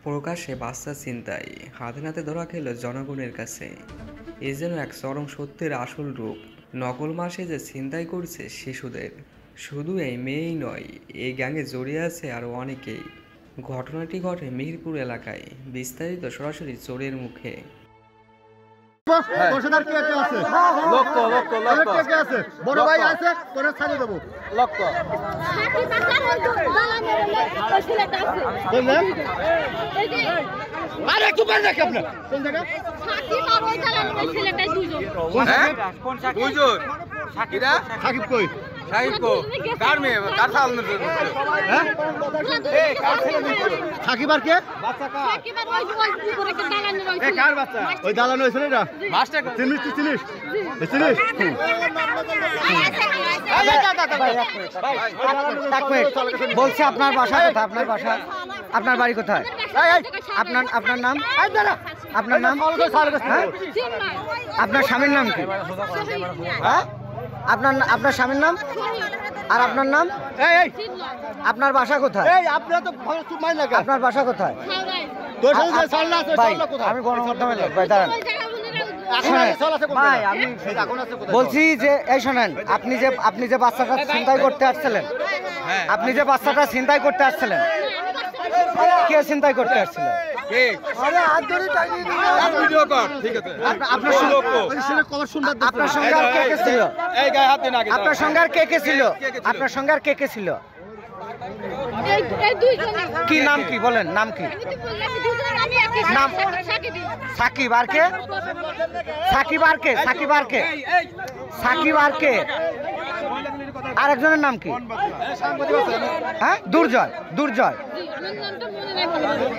প্রকাশ্যে বাচ্চা ছিনতাই হাতে নাতে ধরা খেল জনগণের কাছে। এ যেন এক চরম সত্যের আসল রূপ। নকল মাসে যে ছিনতাই করছে শিশুদের। শুধু এই মেয়েই নয়, এই গ্যাংয়ে জড়িয়ে আছে আরও অনেকেই। ঘটনাটি ঘটে মিরপুর এলাকায়। বিস্তারিত সরাসরি চোরের মুখে। বড় ভাই আছে, তোরা ছাড়িয়ে দেবো। সাকিব কই? সাকিব আর কে? ওই দালান হয়েছে না? চিনিস তুই চিনিস? চিনিস? বলছি আপনার বাসা কোথায়? আপনার বাসা, আপনার বাড়ি কোথায়? আপনার আপনার নাম? আপনার নাম? আপনার স্বামীর নাম কি? হ্যাঁ, আপনার আপনার স্বামীর নাম আর আপনার নাম? আপনার বাসা কোথায়? আপনার বাসা কোথায়? আমি গণমাধ্যমে লোক ভাই, দাঁড়ান। ভাই আমি বলছি যে এই শোনেন, আপনি যে বাচ্চাটা ছিনতাই করতে আসছিলেন, আপনি যে বাচ্চাটা ছিনতাই করতে আসছিলেন, কে ছিনতাই করতে আসছিলেন? আপনার সঙ্গে আর কে কে ছিল? আপনার সঙ্গে আর কে কে ছিল? আপনার সঙ্গে আর কে কে ছিল? কি নাম কি বলেন? নাম কি? নাম সাকিব আর কে? সাকিব আর কে? সাকিব আর কে? সাকিব আর কে? আরেকজনের নাম কি? হ্যাঁ, দুর্জয়। দুর্জয়,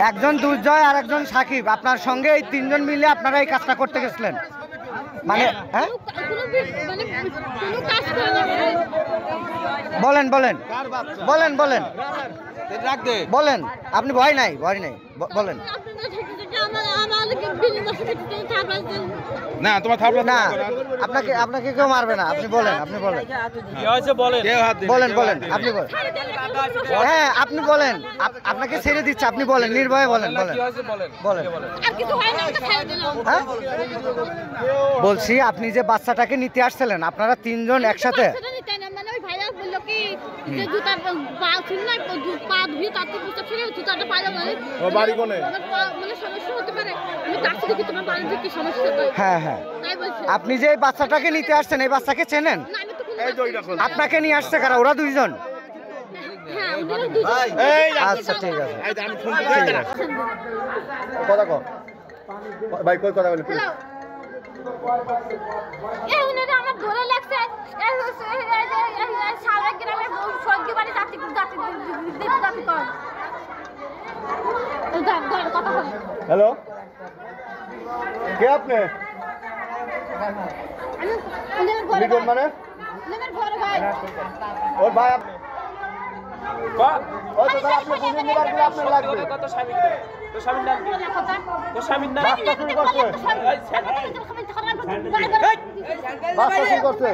একজন দুর্জয় আর একজন সাকিব। আপনার সঙ্গে এই তিনজন মিলে আপনারা এই কাজটা করতে গেছিলেন মানে? হ্যাঁ, বলেন বলেন বলেন বলেন বলেন। আপনি ভয় নাই, ভয় নাই, বলেন। না তোমার থাপড়া না, আপনাকে আপনাকে কেউ মারবে না। আপনি বলেন, আপনি বলেন বলেন বলেন, আপনি বলেন। হ্যাঁ, আপনি বলেন, আপনাকে ছেড়ে দিচ্ছে, আপনি বলেন, নির্ভয়ে বলেন বলেন বলেন। হ্যাঁ, বলছি আপনি যে বাচ্চাটাকে নিতে আসছিলেন, আপনারা তিনজন একসাথে? হ্যাঁ হ্যাঁ, আপনি যে বাচ্চাটাকে নিতে আসছেন, এই বাচ্চাকে চেনেন? আপনাকে নিয়ে আসছে কারা? ওরা দুইজন? আচ্ছা ঠিক আছে, কথা কও ভাই, কই কথা বলেন। হ্যালো, কে আপনি? মানে ওর ভাই আপনি? আপনার লাগবে বাচ্চা শুরু করছে।